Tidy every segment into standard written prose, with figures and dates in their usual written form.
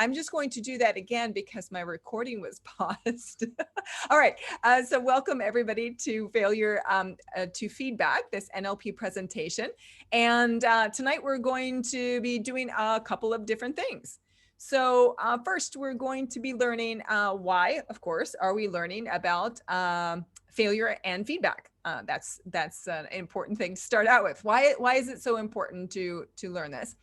I'm just going to do that again because my recording was paused. All right, so welcome everybody to Failure to Feedback, this NLP presentation. And tonight we're going to be doing a couple of different things. So first, we're going to be learning why, of course, are we learning about failure and feedback. That's an important thing to start out with. Why is it so important to learn this?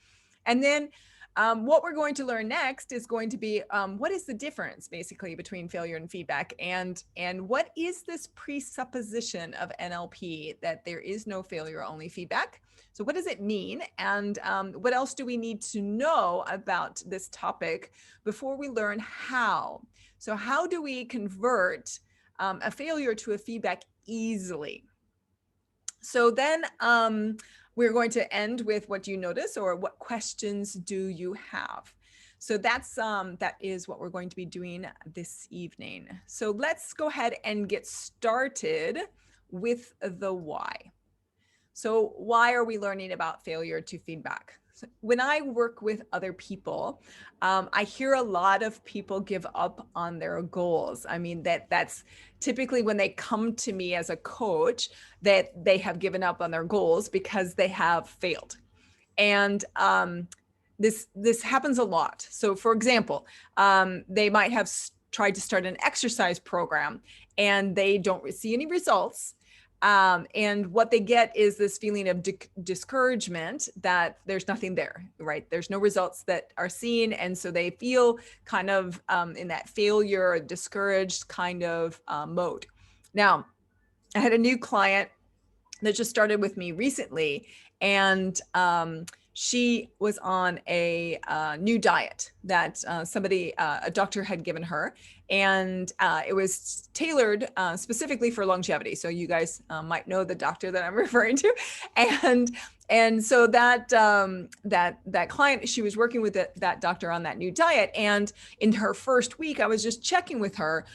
And then what we're going to learn next is going to be what is the difference basically between failure and feedback, and what is this presupposition of NLP that there is no failure, only feedback? So what does it mean, and what else do we need to know about this topic before we learn how? So how do we convert a failure to a feedback easily? So then we're going to end with what do you notice, or what questions do you have? So that is what we're going to be doing this evening. So let's go ahead and get started with the why. So why are we learning about failure to feedback? So when I work with other people, I hear a lot of people give up on their goals. I mean, that's typically when they come to me as a coach, that they have given up on their goals because they have failed. And this happens a lot. So for example, they might have tried to start an exercise program and they don't see any results. And what they get is this feeling of discouragement that there's nothing there, right? There's no results that are seen. And so they feel kind of in that failure, discouraged kind of mode. Now, I had a new client that just started with me recently, and she was on a new diet that a doctor had given her, and it was tailored specifically for longevity. So you guys might know the doctor that I'm referring to, and so that client, she was working with that doctor on that new diet, and in her first week, I was just checking with her,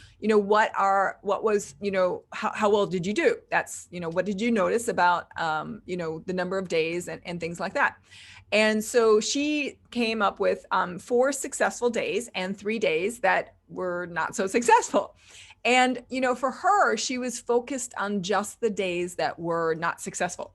how well did you do? That's, what did you notice about, the number of days and things like that. And so she came up with 4 successful days and 3 days that were not so successful. And, for her, she was focused on just the days that were not successful.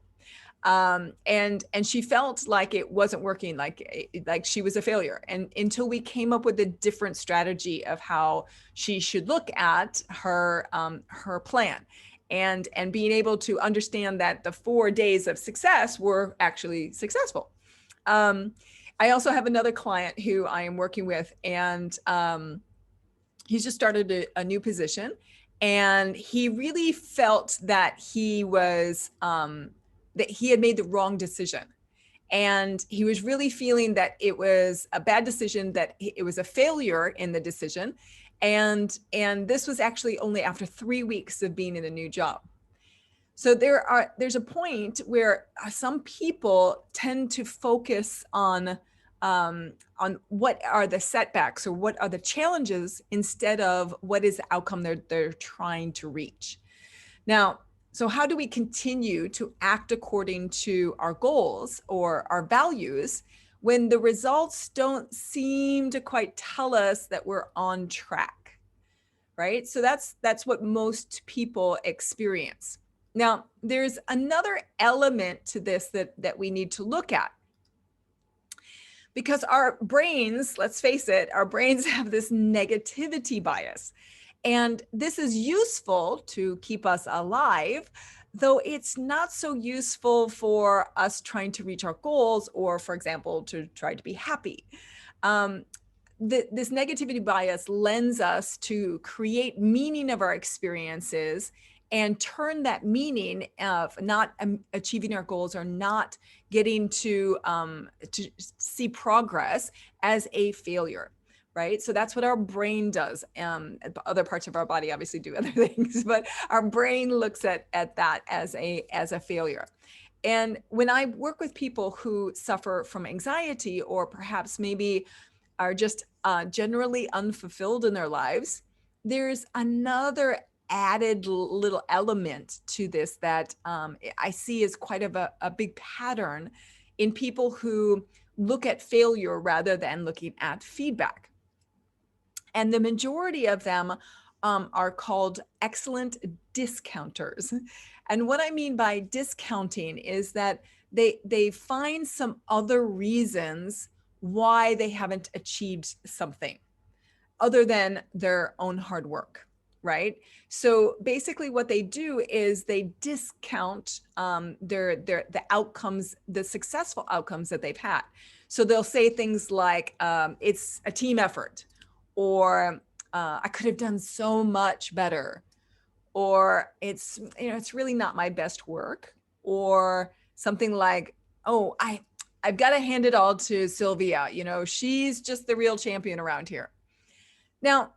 And she felt like it wasn't working, like she was a failure. And until we came up with a different strategy of how she should look at her plan, and being able to understand that the 4 days of success were actually successful. I also have another client who I am working with, and he's just started a new position, and he really felt that he was that he had made the wrong decision. And he was really feeling that it was a bad decision, that it was a failure in the decision. And this was actually only after 3 weeks of being in a new job. So there's a point where some people tend to focus on what are the setbacks or what are the challenges instead of what is the outcome they're trying to reach. Now, so how do we continue to act according to our goals or our values when the results don't seem to quite tell us that we're on track, right? So that's what most people experience. Now, there's another element to this that we need to look at. Because our brains, let's face it, our brains have this negativity bias. And this is useful to keep us alive, though it's not so useful for us trying to reach our goals, or, for example, to try to be happy. This negativity bias lends us to create meaning of our experiences and turn that meaning of not achieving our goals or not getting to see progress as a failure, right? So that's what our brain does. Other parts of our body obviously do other things, but our brain looks at that as a failure. And when I work with people who suffer from anxiety, or perhaps maybe are just generally unfulfilled in their lives, there's another added little element to this that I see as quite of a big pattern in people who look at failure rather than looking at feedback. And the majority of them are called excellent discounters. And what I mean by discounting is that they find some other reasons why they haven't achieved something other than their own hard work, right? So basically what they do is they discount the outcomes, the successful outcomes that they've had. So they'll say things like, it's a team effort, or I could have done so much better, or it's really not my best work, or something like, oh, I've got to hand it all to Sylvia. She's just the real champion around here. Now,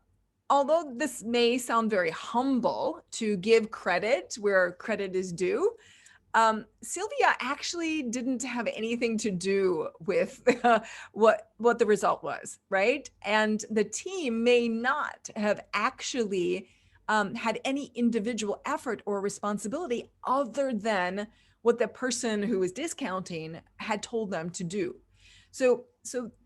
although this may sound very humble to give credit where credit is due, Sylvia actually didn't have anything to do with what the result was, right? And the team may not have actually had any individual effort or responsibility other than what the person who was discounting had told them to do. So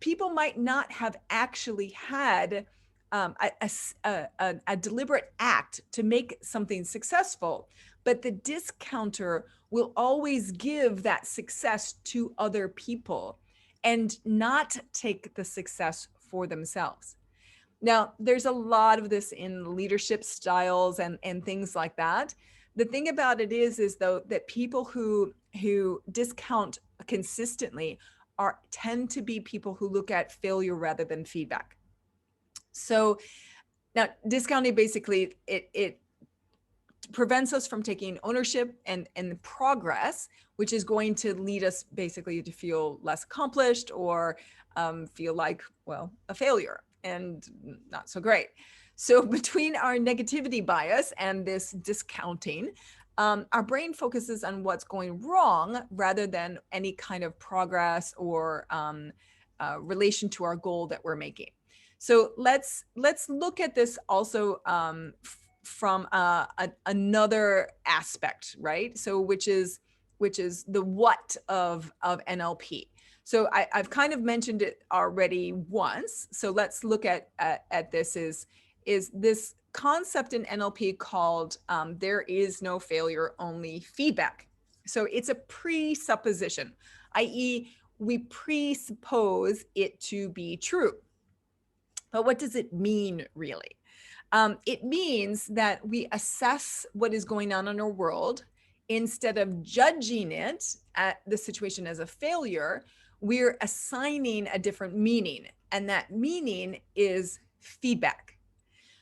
people might not have actually had a deliberate act to make something successful, but the discounter will always give that success to other people and not take the success for themselves. Now, there's a lot of this in leadership styles and things like that. The thing about it is though, that people who discount consistently tend to be people who look at failure rather than feedback. So now discounting basically, it prevents us from taking ownership and progress, which is going to lead us basically to feel less accomplished or feel like, well, a failure and not so great. So between our negativity bias and this discounting, our brain focuses on what's going wrong rather than any kind of progress or relation to our goal that we're making. So let's look at this also from another aspect, right? So which is the what of NLP. So I've kind of mentioned it already once. So let's look at this is this concept in NLP called there is no failure, only feedback. So it's a presupposition, i.e. we presuppose it to be true. But what does it mean really? It means that we assess what is going on in our world. Instead of judging it, the situation as a failure, we're assigning a different meaning, and that meaning is feedback.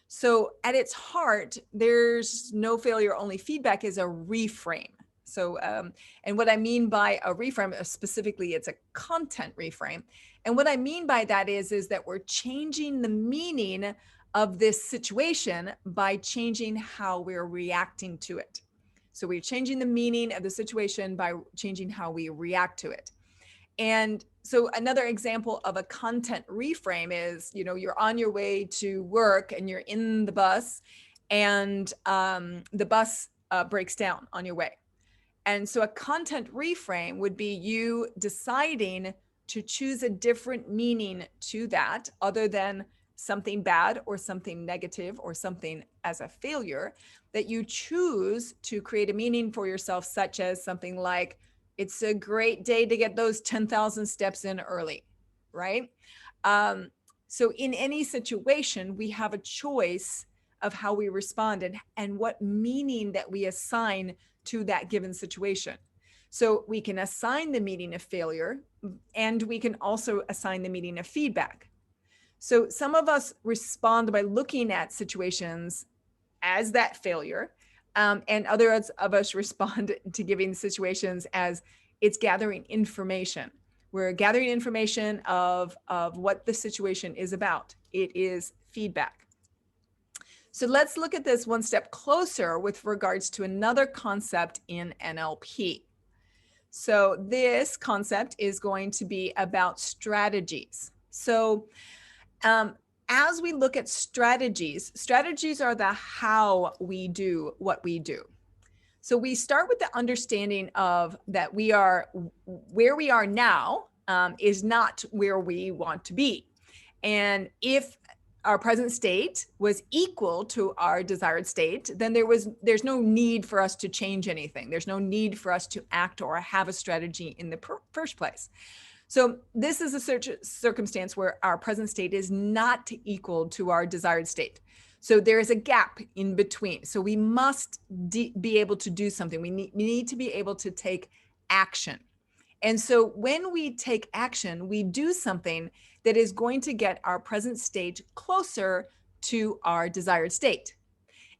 So at its heart, there's no failure, only feedback is a reframe. So, and what I mean by a reframe, specifically, it's a content reframe. And what I mean by that is that we're changing the meaning of this situation by changing how we're reacting to it. So we're changing the meaning of the situation by changing how we react to it. And so another example of a content reframe is, you're on your way to work and you're in the bus, and the bus breaks down on your way. And so a content reframe would be you deciding to choose a different meaning to that other than something bad or something negative or something as a failure, that you choose to create a meaning for yourself, such as something like, it's a great day to get those 10,000 steps in early, right? So in any situation, we have a choice of how we respond and what meaning that we assign to that given situation. So we can assign the meaning of failure, and we can also assign the meaning of feedback. So some of us respond by looking at situations as that failure, and others of us respond to giving situations as it's gathering information. We're gathering information of what the situation is about. It is feedback. So let's look at this one step closer with regards to another concept in NLP. So this concept is going to be about strategies. So as we look at strategies are the how we do what we do. So we start with the understanding of that where we are now is not where we want to be. And if our present state was equal to our desired state, then there's no need for us to change anything. There's no need for us to act or have a strategy in the first place. So this is a circumstance where our present state is not equal to our desired state. So there is a gap in between. So we must be able to do something. We need to be able to take action. And so when we take action, we do something that is going to get our present state closer to our desired state.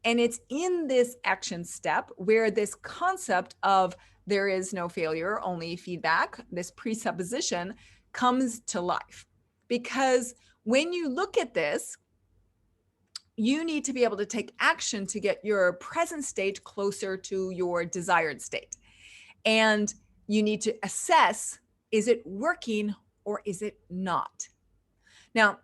And it's in this action step where this concept of there is no failure, only feedback, this presupposition comes to life. Because when you look at this, you need to be able to take action to get your present state closer to your desired state. And you need to assess, is it working or is it not? Now,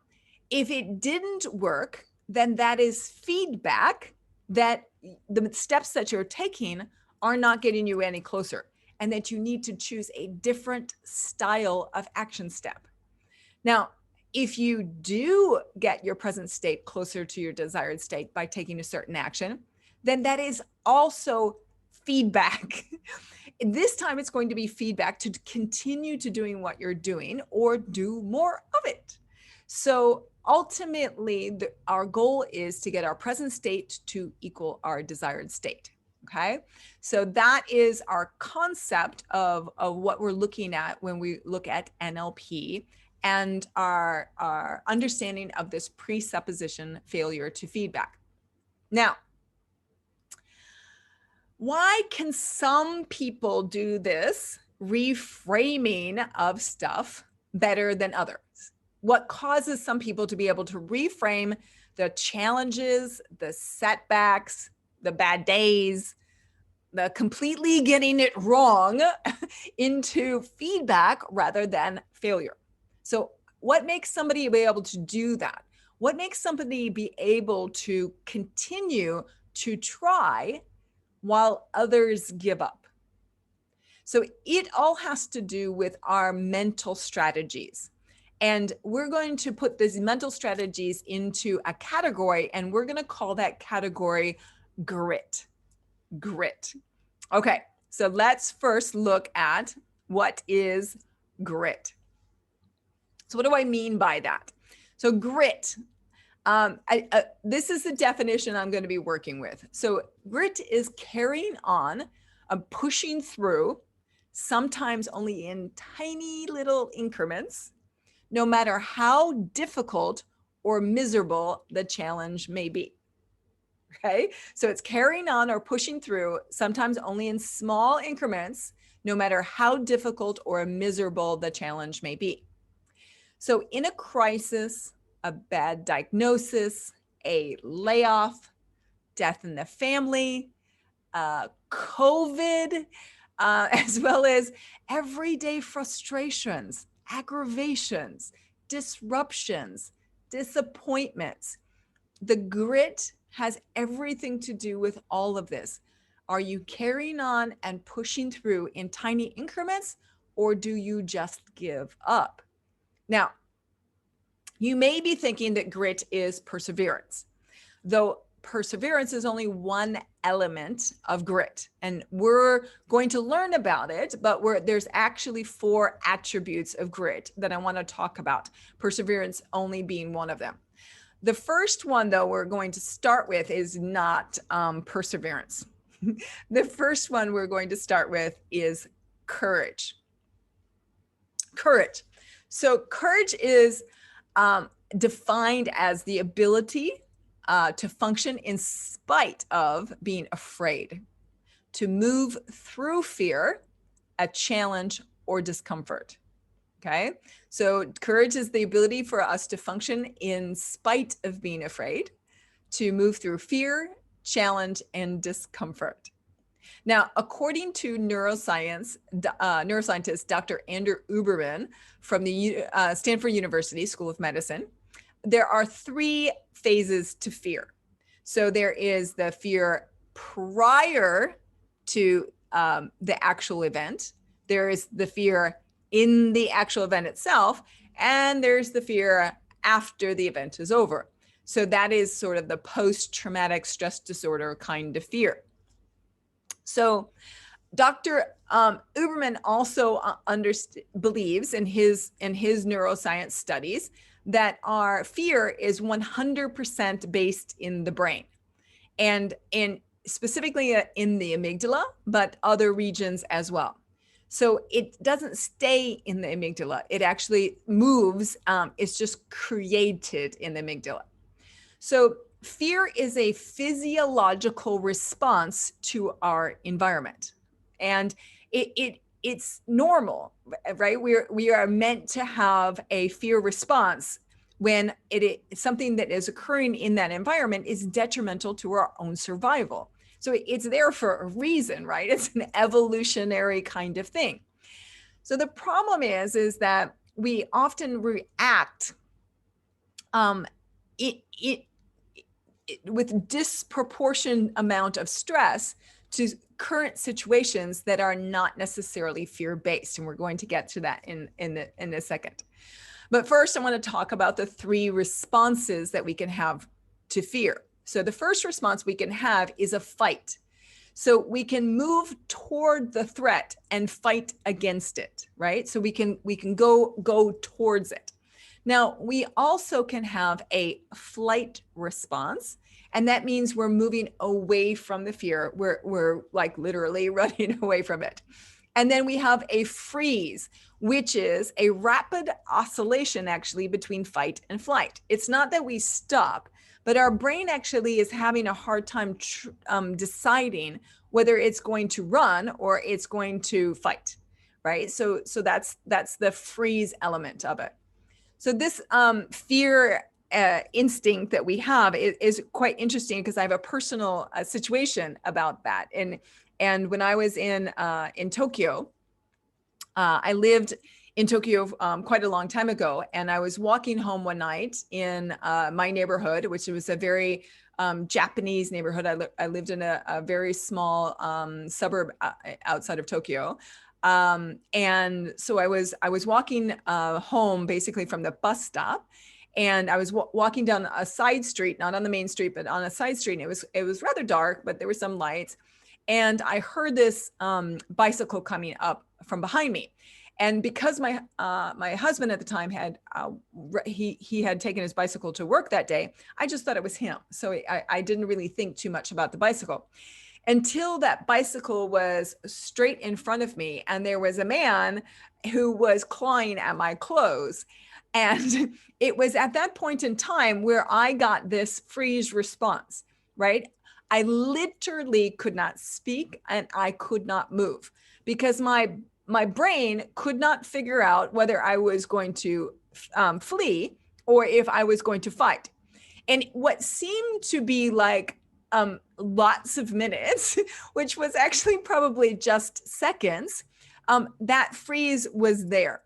if it didn't work, then that is feedback that the steps that you're taking are not getting you any closer, and that you need to choose a different style of action step. Now, if you do get your present state closer to your desired state by taking a certain action, then that is also feedback. This time it's going to be feedback to continue to doing what you're doing or do more of it. So ultimately, our goal is to get our present state to equal our desired state. Okay, so that is our concept of what we're looking at when we look at NLP and our understanding of this presupposition failure to feedback. Now, why can some people do this reframing of stuff better than others? What causes some people to be able to reframe the challenges, the setbacks, the bad days, the completely getting it wrong into feedback rather than failure? So what makes somebody be able to do that? What makes somebody be able to continue to try while others give up? So it all has to do with our mental strategies. And we're going to put these mental strategies into a category, and we're going to call that category grit. Grit. Okay, so let's first look at what is grit. So what do I mean by that? So grit, this is the definition I'm going to be working with. So grit is carrying on, pushing through, sometimes only in tiny little increments, no matter how difficult or miserable the challenge may be. Okay, so it's carrying on or pushing through, sometimes only in small increments, no matter how difficult or miserable the challenge may be. So in a crisis, a bad diagnosis, a layoff, death in the family, COVID, as well as everyday frustrations, aggravations, disruptions, disappointments. The grit has everything to do with all of this. Are you carrying on and pushing through in tiny increments, or do you just give up? Now, you may be thinking that grit is perseverance, though perseverance is only one element of grit. And we're going to learn about it, but there's actually 4 attributes of grit that I want to talk about, perseverance only being one of them. The first one, though, we're going to start with is not perseverance. The first one we're going to start with is courage. Courage. So courage is defined as the ability to function in spite of being afraid, to move through fear, a challenge, or discomfort. Okay, so courage is the ability for us to function in spite of being afraid, to move through fear, challenge, and discomfort. Now, according to neuroscientist Dr. Andrew Huberman from the Stanford University School of Medicine, there are 3 phases to fear. So there is the fear prior to the actual event. There is the fear in the actual event itself, and there's the fear after the event is over. So that is sort of the post-traumatic stress disorder kind of fear. So Dr. Uberman also believes in his neuroscience studies that our fear is 100% based in the brain, and specifically in the amygdala, but other regions as well. So it doesn't stay in the amygdala. It actually moves. It's just created in the amygdala. So fear is a physiological response to our environment. And it's normal, right? We are meant to have a fear response when something that is occurring in that environment is detrimental to our own survival. So it's there for a reason, right? It's an evolutionary kind of thing. So the problem is that we often react with disproportionate amount of stress to current situations that are not necessarily fear-based. And we're going to get to that in a second. But first, I want to talk about the 3 responses that we can have to fear. So the first response we can have is a fight. So we can move toward the threat and fight against it, right? So we can go towards it. Now, we also can have a flight response, and that means we're moving away from the fear. We're like literally running away from it. And then we have a freeze, which is a rapid oscillation actually between fight and flight. It's not that we stop, but our brain actually is having a hard time deciding whether it's going to run or it's going to fight, right? So that's the freeze element of it. So this fear instinct that we have is quite interesting because I have a personal situation about that. And when I was in Tokyo, I lived in Tokyo quite a long time ago, and I was walking home one night in my neighborhood, which was a very Japanese neighborhood. I lived in a very small suburb outside of Tokyo. And so I was walking home basically from the bus stop, and I was walking down a side street, not on the main street, but on a side street. And it was rather dark, but there were some lights. And I heard this bicycle coming up from behind me. And because my husband at the time had he had taken his bicycle to work that day, I just thought it was him. So I didn't really think too much about the bicycle until that bicycle was straight in front of me, and there was a man who was clawing at my clothes. And it was at that point in time where I got this freeze response, right? I literally could not speak and I could not move because my brain could not figure out whether I was going to flee or if I was going to fight. And what seemed to be like lots of minutes, which was actually probably just seconds, that freeze was there.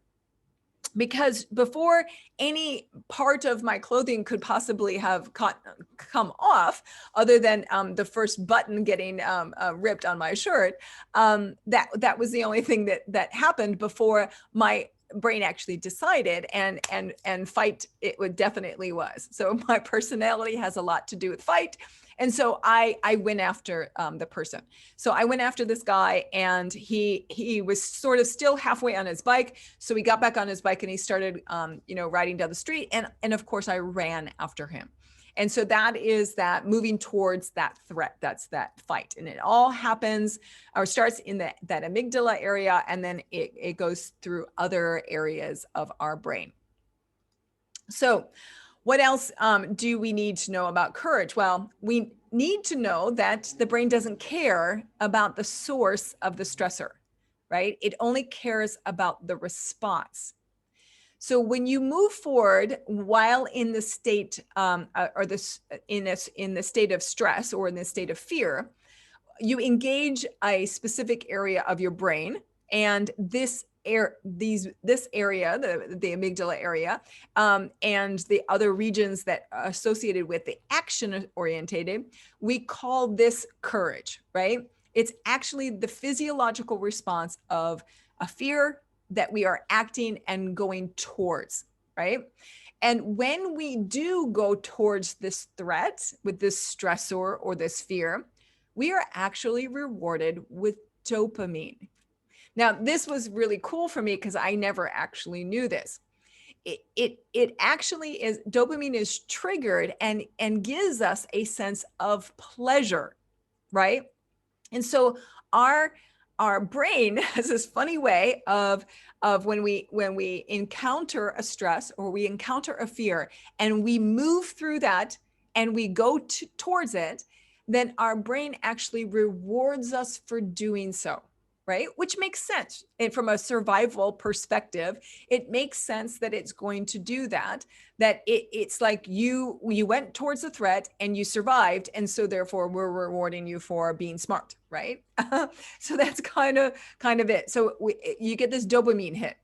Because before any part of my clothing could possibly have come off, other than the first button getting ripped on my shirt, that was the only thing that happened before my brain actually decided, and fight it would definitely was. So my personality has a lot to do with fight. And so I went after the person. So I went after this guy, and he was sort of still halfway on his bike. So he got back on his bike and he started, riding down the street. And of course I ran after him. And so that is that moving towards that threat. That's that fight. And it all happens or starts in that amygdala area. And then it goes through other areas of our brain. So what else do we need to know about courage? Well, we need to know that the brain doesn't care about the source of the stressor, right? It only cares about the response. So when you move forward while in the state in the state of stress or in the state of fear, you engage a specific area of your brain, and this area, the amygdala area, and the other regions that are associated with the action orientated, we call this courage, right? It's actually the physiological response of a fear that we are acting and going towards, right? And when we do go towards this threat with this stressor or this fear, we are actually rewarded with dopamine. Now, this was really cool for me because I never actually knew this. It actually is, dopamine is triggered and gives us a sense of pleasure, right? And so our brain has this funny way of when we encounter a stress or we encounter a fear and we move through that and we go towards it, then our brain actually rewards us for doing so, right? Which makes sense. And from a survival perspective, it makes sense that it's going to do that, that it's like you went towards the threat and you survived. And so therefore we're rewarding you for being smart, right? So that's kind of it. So you get this dopamine hit.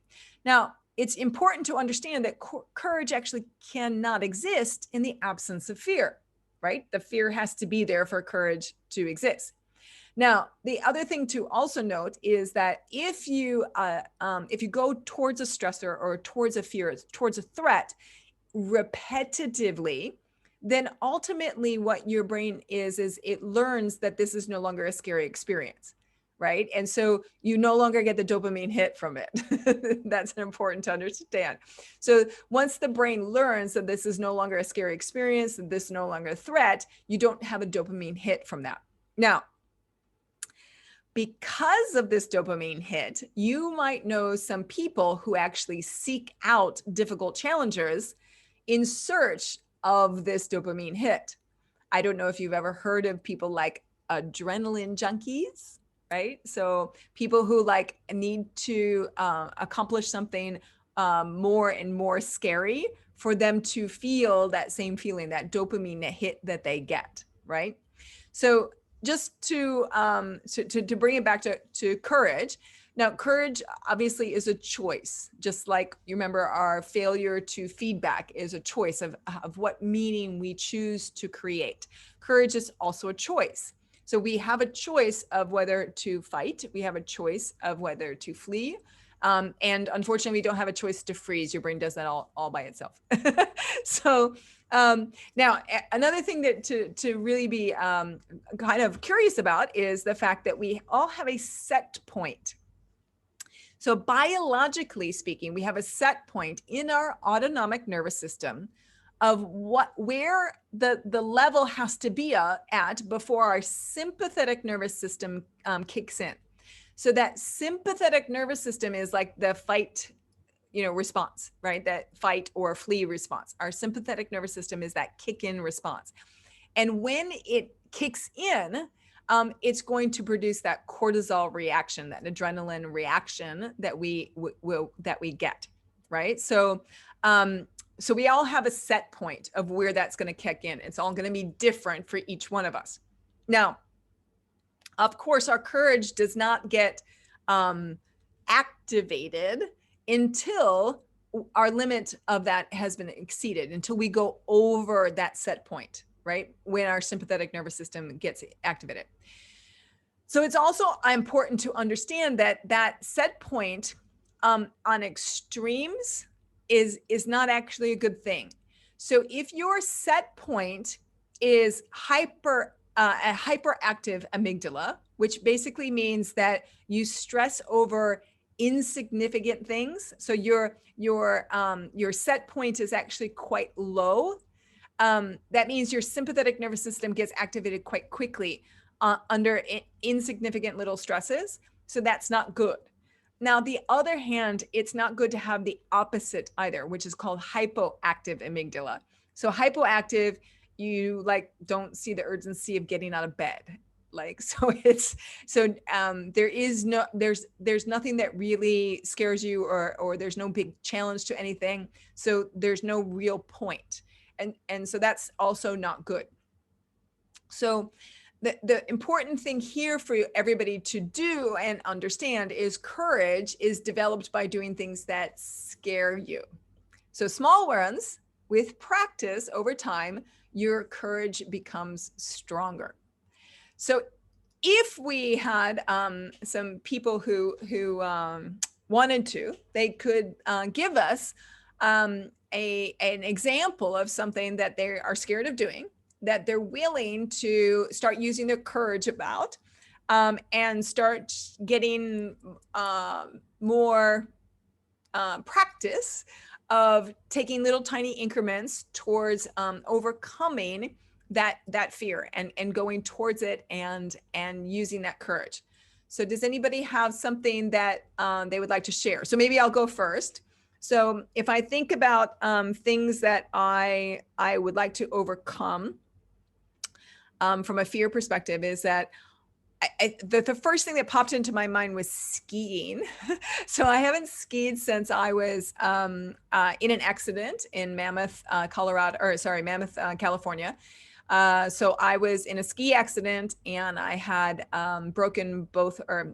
Now, it's important to understand that courage actually cannot exist in the absence of fear, right? The fear has to be there for courage to exist. Now, the other thing to also note is that if you go towards a stressor or towards a fear, towards a threat repetitively, then ultimately what your brain is it learns that this is no longer a scary experience, right? And so you no longer get the dopamine hit from it. That's important to understand. So once the brain learns that this is no longer a scary experience, that this is no longer a threat, you don't have a dopamine hit from that. Now, because of this dopamine hit, you might know some people who actually seek out difficult challengers in search of this dopamine hit. I don't know if you've ever heard of people like adrenaline junkies, right? So people who like need to accomplish something more and more scary for them to feel that same feeling, that dopamine hit that they get, right? So just to bring it back to courage. Now, courage obviously is a choice, just like you remember our failure to feedback is a choice of what meaning we choose to create. Courage is also a choice. So we have a choice of whether to fight. We have a choice of whether to flee. And unfortunately, we don't have a choice to freeze. Your brain does that all by itself. So now, another thing that to really be kind of curious about is the fact that we all have a set point. So biologically speaking, we have a set point in our autonomic nervous system of where the level has to be at before our sympathetic nervous system kicks in. So that sympathetic nervous system is like the fight, response, right? That fight or flee response. Our sympathetic nervous system is that kick-in response. And when it kicks in, it's going to produce that cortisol reaction, that adrenaline reaction that we get, right? So we all have a set point of where that's going to kick in. It's all going to be different for each one of us. Now, of course, our courage does not get activated until our limit of that has been exceeded, until we go over that set point, right? When our sympathetic nervous system gets activated. So it's also important to understand that set point on extremes is not actually a good thing. So if your set point is a hyperactive amygdala, which basically means that you stress over insignificant things. So your set point is actually quite low. That means your sympathetic nervous system gets activated quite quickly under insignificant little stresses. So that's not good. Now, the other hand, it's not good to have the opposite either, which is called hypoactive amygdala. So hypoactive, you don't see the urgency of getting out of bed. There's nothing that really scares you or there's no big challenge to anything. So there's no real point. And so that's also not good. So the important thing here for everybody to do and understand is courage is developed by doing things that scare you. So small ones, with practice over time, your courage becomes stronger. So if we had some people who wanted to, they could give us an example of something that they are scared of doing, that they're willing to start using their courage about, and start getting more practice of taking little tiny increments towards overcoming that fear and going towards it and using that courage. So does anybody have something that they would like to share? So maybe I'll go first. So if I think about things that I would like to overcome from a fear perspective, is that the first thing that popped into my mind was skiing. So I haven't skied since I was in an accident in Mammoth, California. So I was in a ski accident, and I had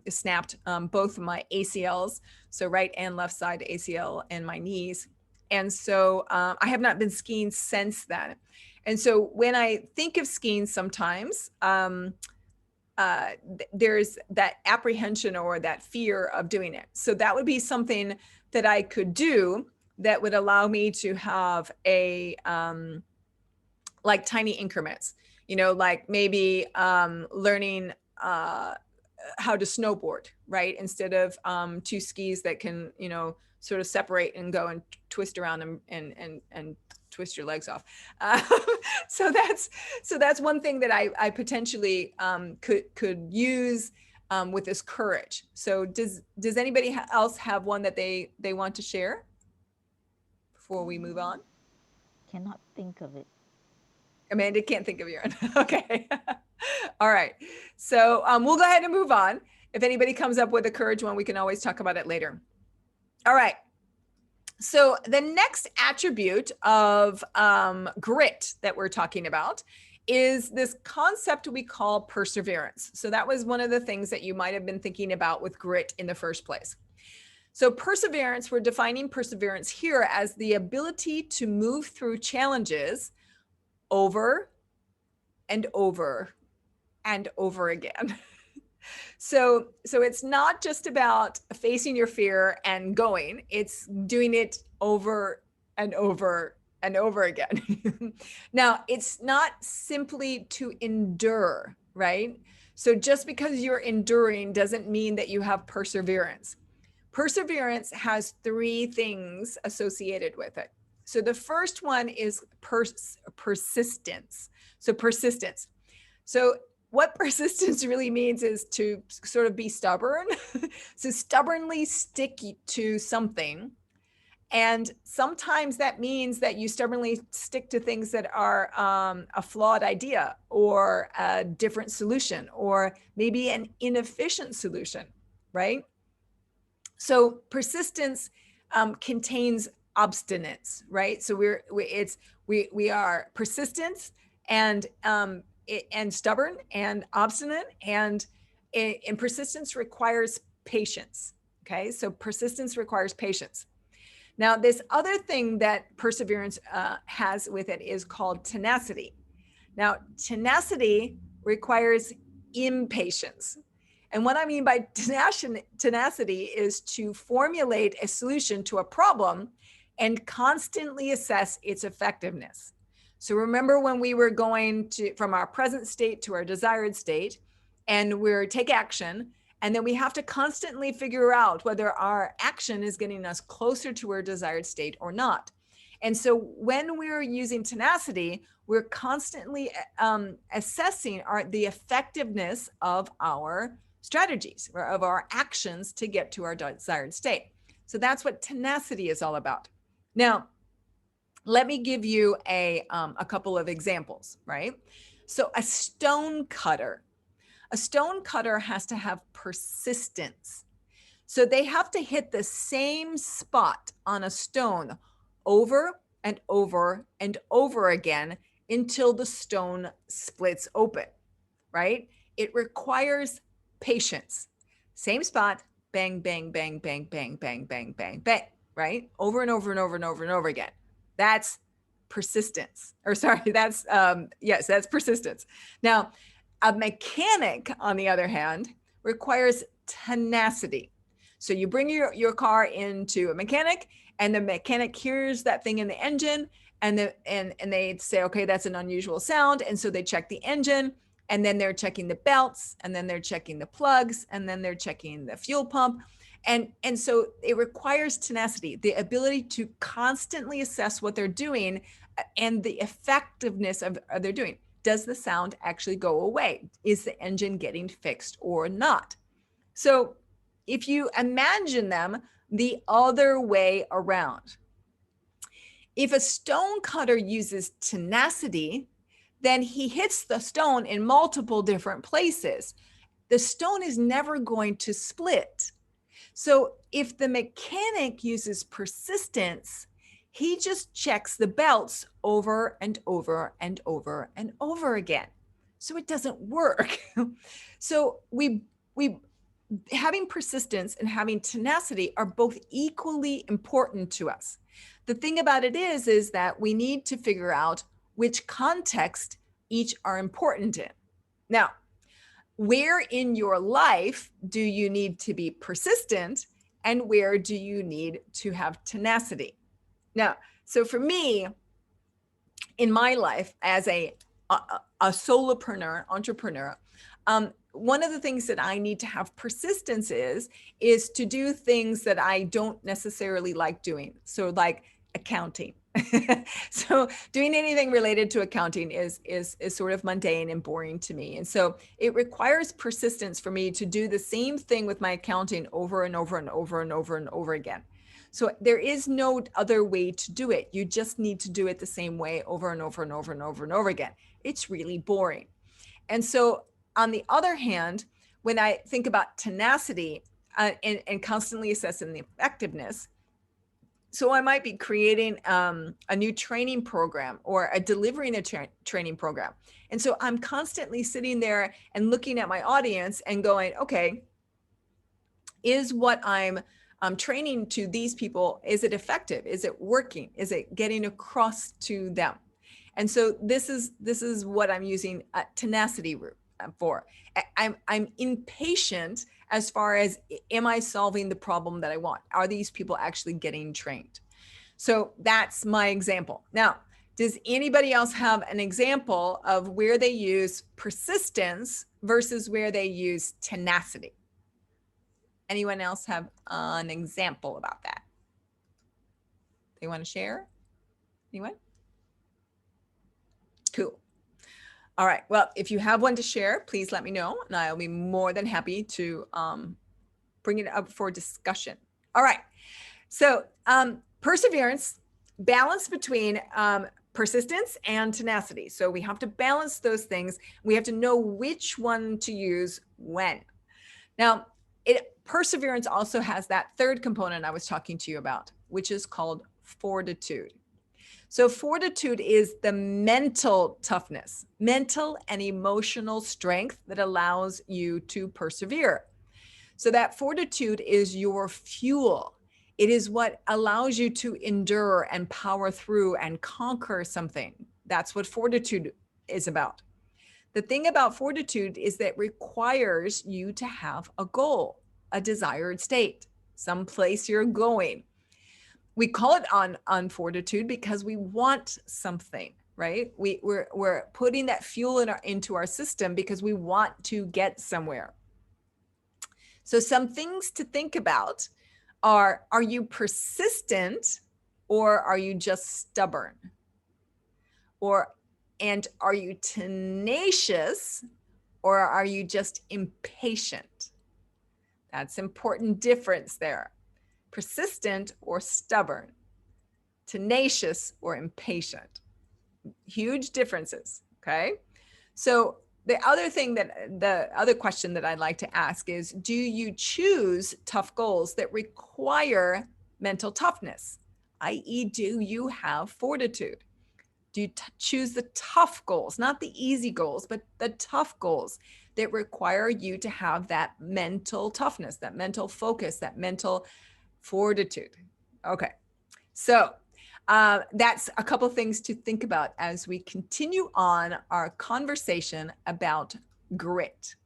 snapped both of my ACLs, so right and left side ACL, and my knees. And so I have not been skiing since then. And so when I think of skiing sometimes, there's that apprehension or that fear of doing it. So that would be something that I could do that would allow me to have a like tiny increments, like maybe learning how to snowboard, right? Instead of two skis that can, sort of separate and go and twist around and twist your legs off. So that's one thing that I potentially could use with this courage. So does anybody else have one that they want to share before we move on? Cannot think of it. Amanda can't think of your own. Okay. All right. So we'll go ahead and move on. If anybody comes up with a courage one, we can always talk about it later. All right. So the next attribute of grit that we're talking about is this concept we call perseverance. So that was one of the things that you might have been thinking about with grit in the first place. So perseverance, we're defining perseverance here as the ability to move through challenges over and over and over again. So it's not just about facing your fear and going, it's doing it over and over and over again. Now, it's not simply to endure, right? So just because you're enduring doesn't mean that you have perseverance. Perseverance has three things associated with it. So the first one is persistence. So persistence. So what persistence really means is to sort of be stubborn. So stubbornly stick to something. And sometimes that means that you stubbornly stick to things that are a flawed idea or a different solution or maybe an inefficient solution, right? So persistence contains obstinance, right? So we are persistent and stubborn and obstinate, and persistence requires patience. Okay, so persistence requires patience. Now, this other thing that perseverance has with it is called tenacity. Now, tenacity requires impatience. And what I mean by tenacity is to formulate a solution to a problem and constantly assess its effectiveness. So remember when we were going from our present state to our desired state, and we take action, and then we have to constantly figure out whether our action is getting us closer to our desired state or not. And so when we're using tenacity, we're constantly assessing the effectiveness of our strategies or of our actions to get to our desired state. So that's what tenacity is all about. Now, let me give you a couple of examples, right? So a stone cutter has to have persistence. So they have to hit the same spot on a stone over and over and over again until the stone splits open, right? It requires patience. Same spot, bang, bang, bang, bang, bang, bang, bang, bang, bang, right? Over and over and over and over and over again. That's persistence. Or sorry, that's persistence. Now, a mechanic, on the other hand, requires tenacity. So you bring your car into a mechanic and the mechanic hears that thing in the engine, and they say, okay, that's an unusual sound. And so they check the engine, and then they're checking the belts, and then they're checking the plugs, and then they're checking the fuel pump. And so it requires tenacity, the ability to constantly assess what they're doing and the effectiveness of their doing. Does the sound actually go away? Is the engine getting fixed or not? So if you imagine them the other way around, if a stone cutter uses tenacity, then he hits the stone in multiple different places. The stone is never going to split. So if the mechanic uses persistence, he just checks the belts over and over and over and over again. So it doesn't work. So we having persistence and having tenacity are both equally important to us. The thing about it is that we need to figure out which context each are important in. Now, where in your life do you need to be persistent, and where do you need to have tenacity? Now, so for me, in my life as a solopreneur, entrepreneur, one of the things that I need to have persistence is to do things that I don't necessarily like doing. So like accounting. So doing anything related to accounting is sort of mundane and boring to me. And so it requires persistence for me to do the same thing with my accounting over and over and over and over and over again. So there is no other way to do it. You just need to do it the same way over and over and over and over and over again. It's really boring. And so on the other hand, when I think about tenacity and constantly assessing the effectiveness, so I might be creating a new training program or delivering a training program. And so I'm constantly sitting there and looking at my audience and going, okay, is what I'm training to these people, is it effective? Is it working? Is it getting across to them? And so this is what I'm using tenacity for. I'm impatient as far as, am I solving the problem that I want? Are these people actually getting trained? So that's my example. Now, does anybody else have an example of where they use persistence versus where they use tenacity? Anyone else have an example about that? They want to share? Anyone? Cool. All right. Well, if you have one to share, please let me know, and I'll be more than happy to bring it up for discussion. All right. So perseverance, balance between persistence and tenacity. So we have to balance those things. We have to know which one to use when. Now, perseverance also has that third component I was talking to you about, which is called fortitude. So fortitude is the mental toughness, mental and emotional strength that allows you to persevere. So that fortitude is your fuel. It is what allows you to endure and power through and conquer something. That's what fortitude is about. The thing about fortitude is that it requires you to have a goal, a desired state, someplace you're going. We call it on fortitude because we want something, right? We're putting that fuel into our system because we want to get somewhere. So some things to think about are you persistent or are you just stubborn? And are you tenacious or are you just impatient? That's an important difference there. Persistent or stubborn, tenacious or impatient. Huge differences, okay? So the other question that I'd like to ask is, do you choose tough goals that require mental toughness? i.e., do you have fortitude? Do you choose the tough goals, not the easy goals, but the tough goals that require you to have that mental toughness, that mental focus, that mental fortitude? Okay, so that's a couple of things to think about as we continue on our conversation about grit.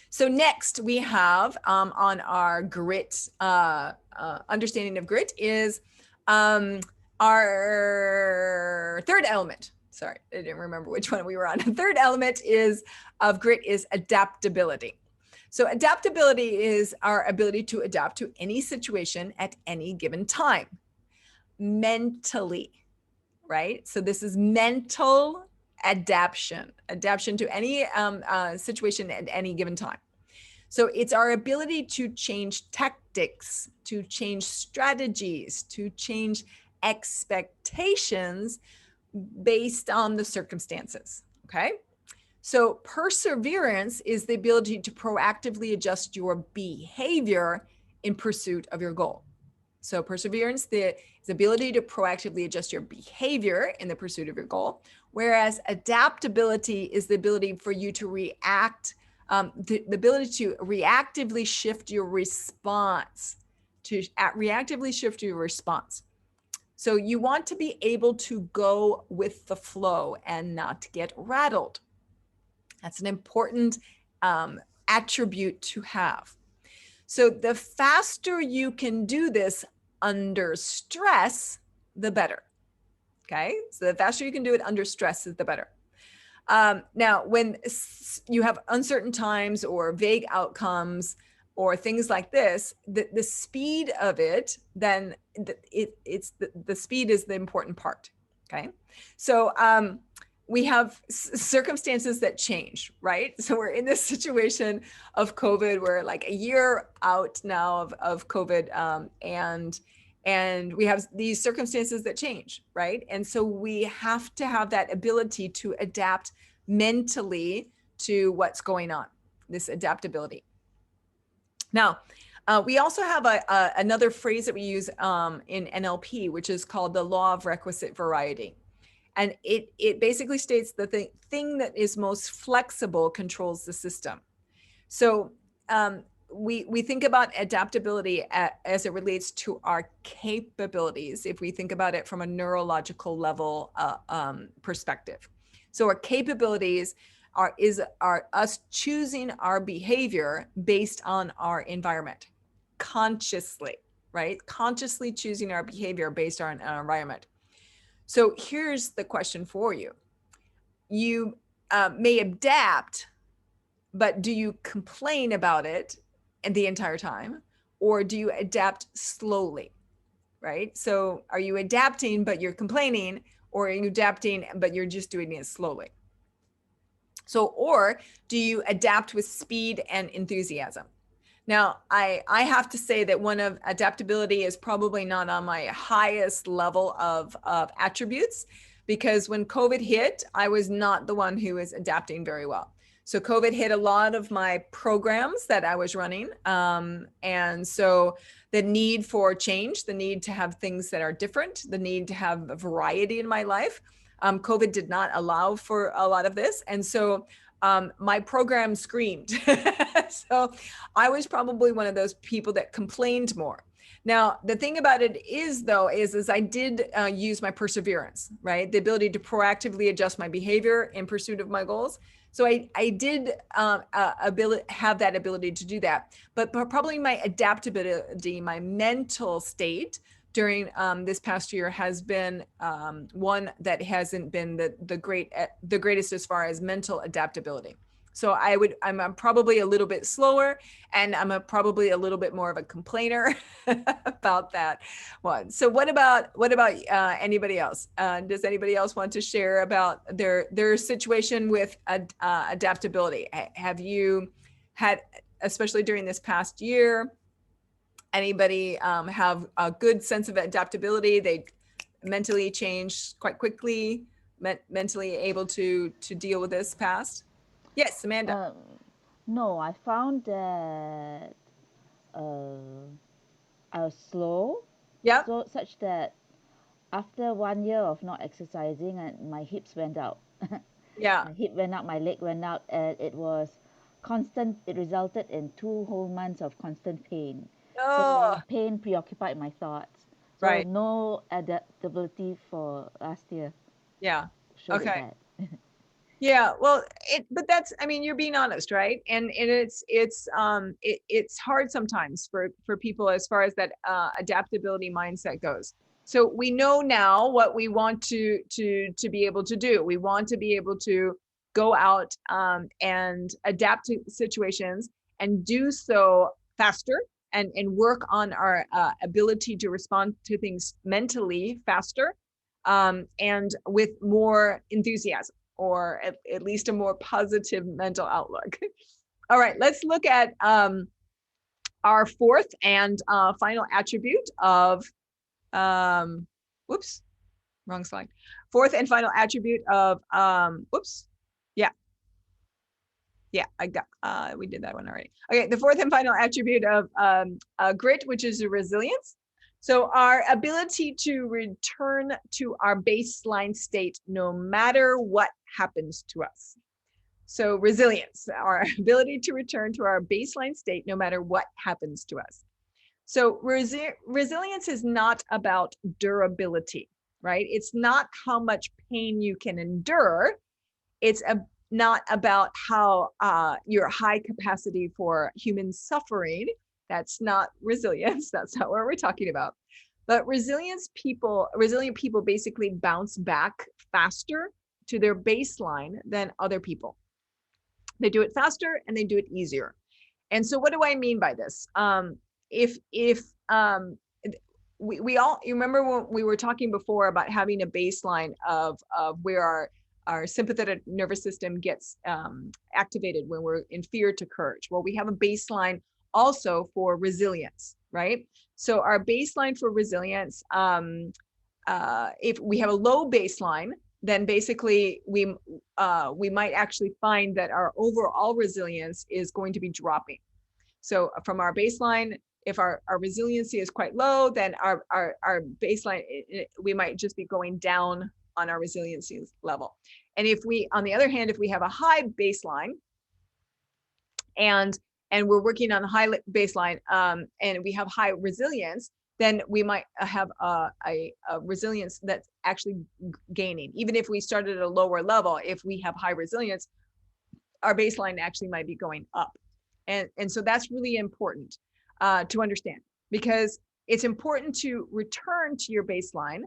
So next we have on our grit, understanding of grit is our third element. Sorry, I didn't remember which one we were on. The third element is of grit is adaptability. So adaptability is our ability to adapt to any situation at any given time, mentally, right? So this is mental adaptation to any situation at any given time. So it's our ability to change tactics, to change strategies, to change expectations based on the circumstances. Okay. So perseverance is the ability to proactively adjust your behavior in pursuit of your goal. So perseverance is the ability to proactively adjust your behavior in the pursuit of your goal, whereas adaptability is the ability for you to react, the ability to reactively shift your response, So you want to be able to go with the flow and not get rattled. That's an important attribute to have. So the faster you can do this under stress, the better. Okay. So the faster you can do it under stress, the better. Now, when you have uncertain times or vague outcomes or things like this, the speed of it, then it's the speed is the important part. Okay. So we have circumstances that change, right? So we're in this situation of COVID. We're like a year out now of COVID, and we have these circumstances that change, right? And so we have to have that ability to adapt mentally to what's going on, this adaptability. Now, we also have another phrase that we use in NLP, which is called the law of requisite variety. And it basically states that the thing that is most flexible controls the system. So we think about adaptability as it relates to our capabilities, if we think about it from a neurological level perspective. So our capabilities are us choosing our behavior based on our environment, consciously, right? Consciously choosing our behavior based on our environment. So here's the question for you. You may adapt, but do you complain about it the entire time, or do you adapt slowly, right? So are you adapting, but you're complaining, or are you adapting, but you're just doing it slowly? So, or do you adapt with speed and enthusiasm? Now, I have to say that one of adaptability is probably not on my highest level of attributes, because when COVID hit, I was not the one who was adapting very well. So COVID hit a lot of my programs that I was running. And so the need for change, the need to have things that are different, the need to have a variety in my life, COVID did not allow for a lot of this. And so my program screamed. So I was probably one of those people that complained more. Now, the thing about it is, though, is I did use my perseverance, right? The ability to proactively adjust my behavior in pursuit of my goals. So I did have that ability to do that. But probably my adaptability, my mental state during this past year has been one that hasn't been the greatest as far as mental adaptability. So I'm probably a little bit slower, and I'm probably a little bit more of a complainer about that one. So what about anybody else? Does anybody else want to share about their situation with adaptability? Have you had, especially during this past year, anybody have a good sense of adaptability? They mentally change quite quickly, mentally able to deal with this past? Yes, Amanda. No, I found that uh, I was slow, Yep. so such that after 1 year of not exercising, and my hips went out. Yeah. My hip went out, my leg went out, and it was constant. It resulted in 2 whole months of constant pain. Oh, So pain preoccupied my thoughts. So right. no adaptability for last year. Yeah. Showed it Okay. bad. Yeah, well, but that's, I mean, you're being honest, right? And it's hard sometimes for people as far as that adaptability mindset goes. So we know now what we want to be able to do. We want to be able to go out and adapt to situations and do so faster and work on our ability to respond to things mentally faster and with more enthusiasm or at least a more positive mental outlook. All right, let's look at our fourth and final attribute of, whoops, wrong slide. Fourth and final attribute of, whoops, yeah, I got, we did that one already. Okay, the fourth and final attribute of grit, which is resilience. So our ability to return to our baseline state no matter what happens to us. So resilience, our ability to return to our baseline state no matter what happens to us. So resilience is not about durability, right? It's not how much pain you can endure. It's not about how your high capacity for human suffering. That's not resilience. That's not what we're talking about. But resilient people basically bounce back faster to their baseline than other people. They do it faster and they do it easier. And so what do I mean by this? If we all, you remember when we were talking before about having a baseline of where our sympathetic nervous system gets activated when we're in fear to courage. Well, we have a baseline also for resilience, right? So our baseline for resilience, if we have a low baseline, then basically we might actually find that our overall resilience is going to be dropping. So from our baseline, if our resiliency is quite low, then our baseline, we might just be going down on our resiliency level. And if we, on the other hand, if we have a high baseline and we're working on a high baseline and we have high resilience, then we might have a resilience that's actually gaining. Even if we started at a lower level, if we have high resilience, our baseline actually might be going up. And so that's really important to understand, because it's important to return to your baseline,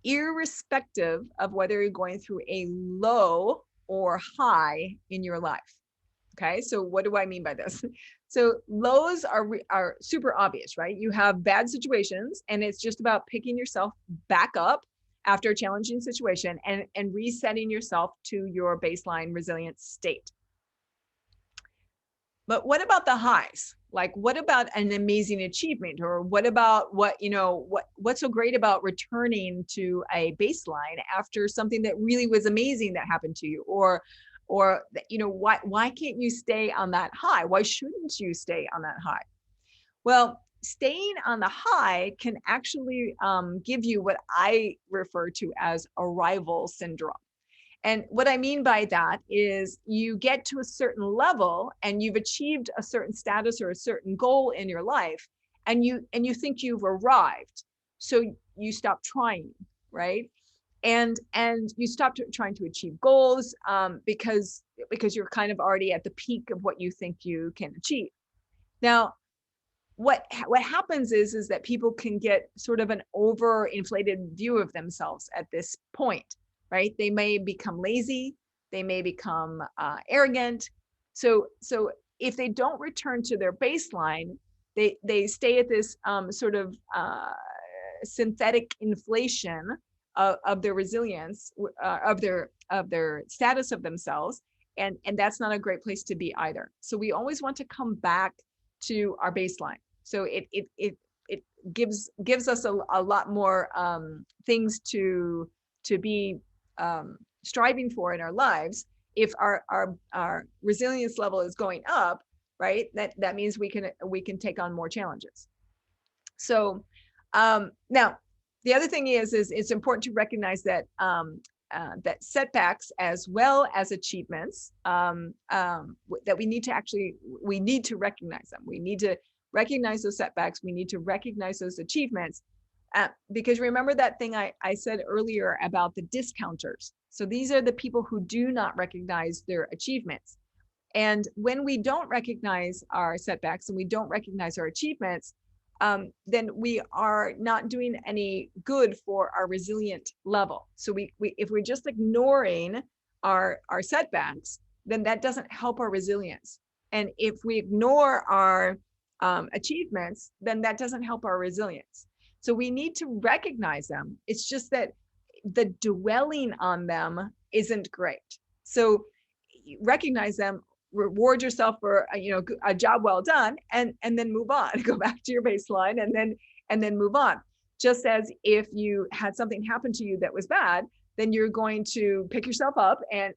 irrespective of whether you're going through a low or high in your life. Okay, so what do I mean by this? So lows are super obvious, right? You have bad situations and it's just about picking yourself back up after a challenging situation and resetting yourself to your baseline resilient state. But what about the highs? Like, what about an amazing achievement? Or what about what's so great about returning to a baseline after something that really was amazing that happened to you? Or why can't you stay on that high? Why shouldn't you stay on that high? Well, staying on the high can actually give you what I refer to as arrival syndrome. And what I mean by that is you get to a certain level and you've achieved a certain status or a certain goal in your life, and you think you've arrived. So you stop trying, right? And you stop trying to achieve goals because you're kind of already at the peak of what you think you can achieve. Now, what happens is that people can get sort of an overinflated view of themselves at this point, right? They may become lazy, they may become arrogant. So if they don't return to their baseline, they stay at this sort of synthetic inflation of their resilience, of their status of themselves, and that's not a great place to be either. So we always want to come back to our baseline. So it gives us a lot more things to be striving for in our lives. If our resilience level is going up, right, that means we can take on more challenges. So now the other thing is it's important to recognize that that setbacks as well as achievements that we need to recognize them. We need to recognize those setbacks. We need to recognize those achievements, Because remember that thing I said earlier about the discounters. So these are the people who do not recognize their achievements. And when we don't recognize our setbacks and we don't recognize our achievements, then we are not doing any good for our resilient level. So if we're just ignoring our setbacks, then that doesn't help our resilience. And if we ignore our achievements, then that doesn't help our resilience. So we need to recognize them. It's just that the dwelling on them isn't great. So recognize them, reward yourself for a job well done, and then move on. Go back to your baseline, and then move on. Just as if you had something happen to you that was bad, then you're going to pick yourself up and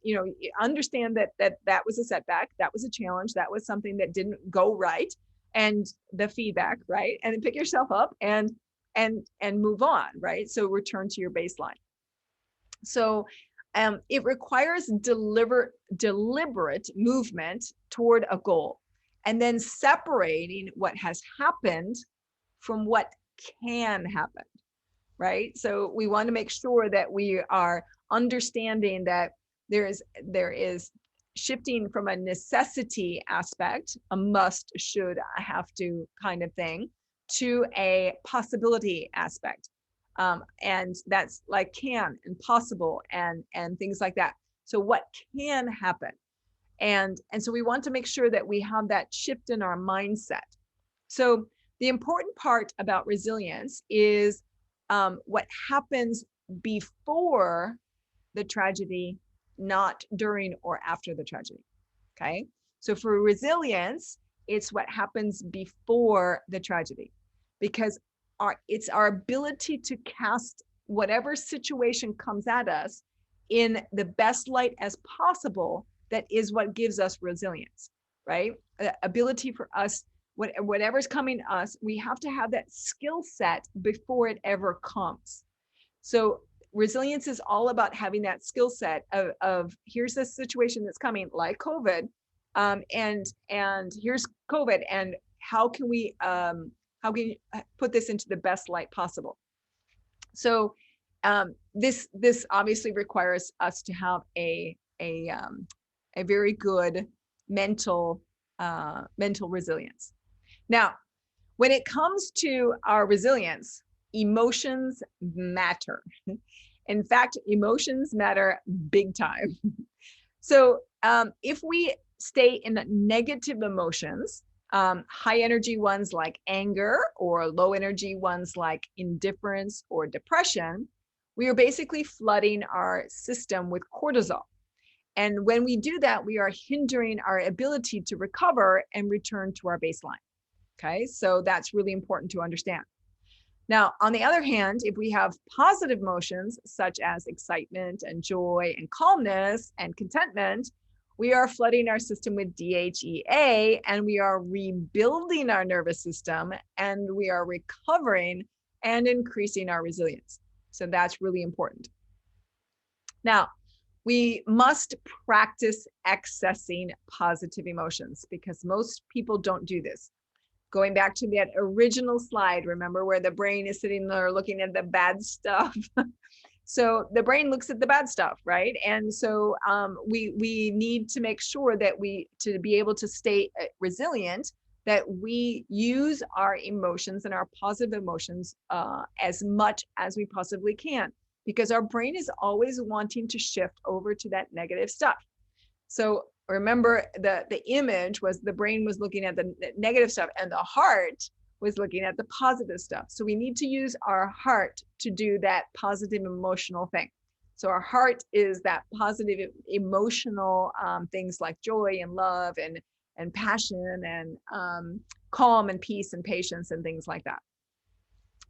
understand that was a setback, that was a challenge, that was something that didn't go right, and the feedback, right? And then pick yourself up and move on, right? So return to your baseline. So it requires deliberate movement toward a goal, and then separating what has happened from what can happen, right? So we want to make sure that we are understanding that there is shifting from a necessity aspect, a must, should, I have to kind of thing, to a possibility aspect. And that's like can and possible and things like that. So what can happen? And so we want to make sure that we have that shift in our mindset. So the important part about resilience is what happens before the tragedy, not during or after the tragedy. Okay. So for resilience, it's what happens before the tragedy, because it's our ability to cast whatever situation comes at us in the best light as possible. That is what gives us resilience, right? The ability for us, whatever's coming to us, we have to have that skill set before it ever comes. So resilience is all about having that skill set of here's this situation that's coming, like COVID, and here's COVID, and how can we put this into the best light possible? So this obviously requires us to have a very good mental resilience. Now, when it comes to our resilience, emotions matter. In fact, emotions matter big time. So if we stay in the negative emotions, high energy ones like anger, or low energy ones like indifference or depression, we are basically flooding our system with cortisol. And when we do that, we are hindering our ability to recover and return to our baseline. Okay, so that's really important to understand. Now, on the other hand, if we have positive emotions such as excitement and joy and calmness and contentment, we are flooding our system with DHEA, and we are rebuilding our nervous system, and we are recovering and increasing our resilience. So that's really important. Now, we must practice accessing positive emotions, because most people don't do this. Going back to that original slide, remember where the brain is sitting there looking at the bad stuff? So the brain looks at the bad stuff, right? And so we need to make sure that to be able to stay resilient, that we use our emotions and our positive emotions as much as we possibly can, because our brain is always wanting to shift over to that negative stuff. So remember, the image was the brain was looking at the negative stuff, and the heart was looking at the positive stuff. So we need to use our heart to do that positive emotional thing. So our heart is that positive emotional things like joy and love and passion and calm and peace and patience and things like that.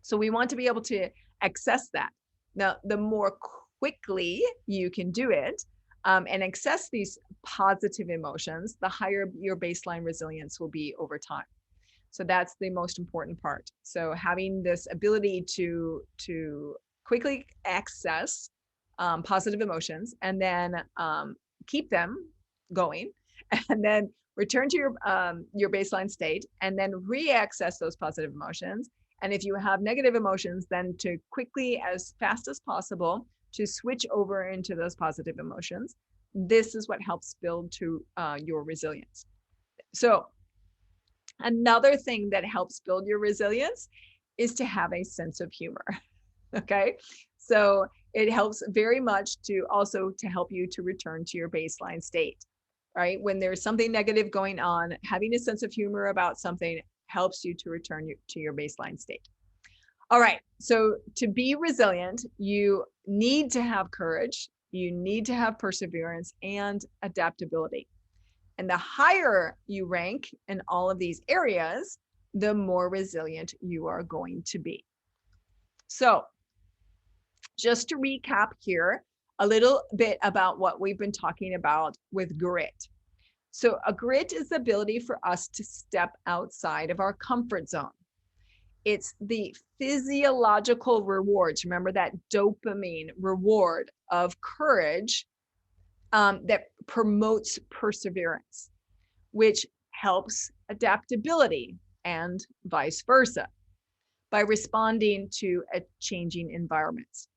So we want to be able to access that. Now, the more quickly you can do it and access these positive emotions, the higher your baseline resilience will be over time. So that's the most important part. So having this ability to quickly access positive emotions, and then keep them going, and then return to your baseline state, and then re-access those positive emotions, And if you have negative emotions, then to quickly, as fast as possible, to switch over into those positive emotions. This is what helps build to your resilience. So another thing that helps build your resilience is to have a sense of humor. Okay. So it helps very much to also to help you to return to your baseline state, right? When there's something negative going on, having a sense of humor about something helps you to return to your baseline state. All right. So to be resilient, you need to have courage, you need to have perseverance and adaptability. And the higher you rank in all of these areas, the more resilient you are going to be. So just to recap here, a little bit about what we've been talking about with grit. So a grit is the ability for us to step outside of our comfort zone. It's the physiological rewards. Remember that dopamine reward of courage that promotes perseverance, which helps adaptability and vice versa by responding to a changing environments.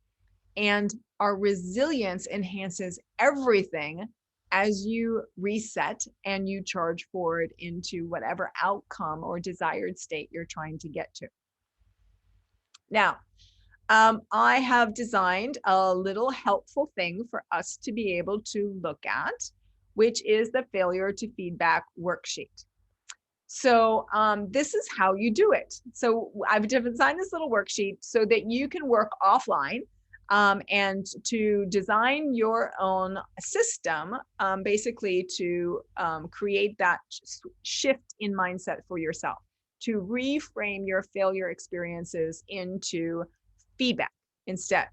And our resilience enhances everything as you reset and you charge forward into whatever outcome or desired state you're trying to get to. Now, I have designed a little helpful thing for us to be able to look at, which is the failure to feedback worksheet. So this is how you do it. So I've designed this little worksheet so that you can work offline and to design your own system, basically to create that shift in mindset for yourself, to reframe your failure experiences into feedback instead.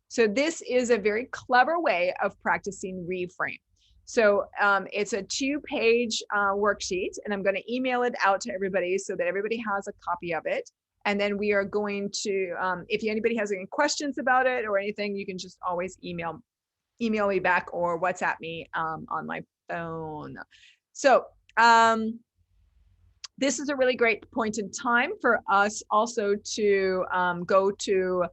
So this is a very clever way of practicing reframe. So it's a 2-page worksheet, and I'm going to email it out to everybody so that everybody has a copy of it. And then we are going to, if anybody has any questions about it or anything, you can just always email me back or WhatsApp me on my phone. So this is a really great point in time for us also to go to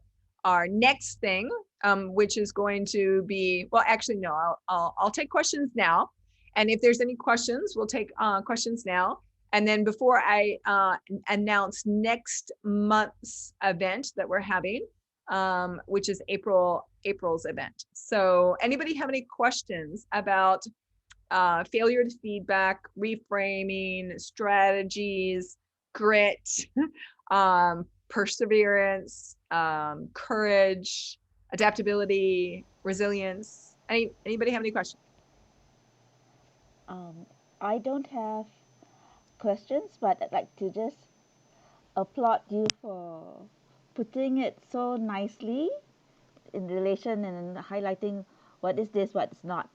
our next thing, which is going to be, well, actually, no, I'll take questions now. And if there's any questions, we'll take questions now. And then before I announce next month's event that we're having, which is April's event. So anybody have any questions about failure to feedback, reframing, strategies, grit, perseverance, courage, adaptability, resilience? Anybody have any questions? I don't have questions, but I'd like to just applaud you for putting it so nicely in relation and highlighting what is this, what's not,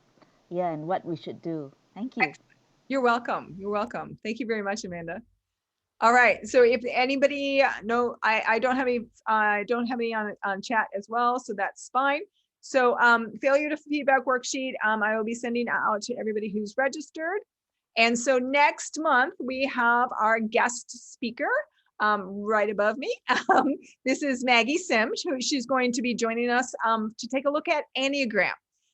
yeah, and what we should do. Thank you. Excellent. You're welcome. You're welcome. Thank you very much, Amanda. All right. So if anybody, no, I don't have any on chat as well, so that's fine. So failure to feedback worksheet, I will be sending out to everybody who's registered. And so next month we have our guest speaker right above me. This is Maggie Sim. She's going to be joining us to take a look at Enneagram.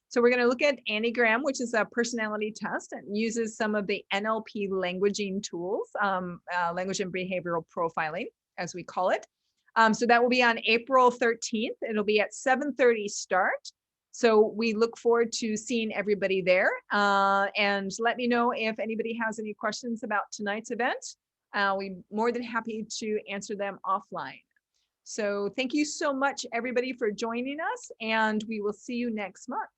So we're going to look at Enneagram, which is a personality test and uses some of the NLP languaging tools, language and behavioral profiling, as we call it. So that will be on April 13th. It'll be at 7:30 start. So we look forward to seeing everybody there. And let me know if anybody has any questions about tonight's event. We're more than happy to answer them offline. So thank you so much, everybody, for joining us, and we will see you next month.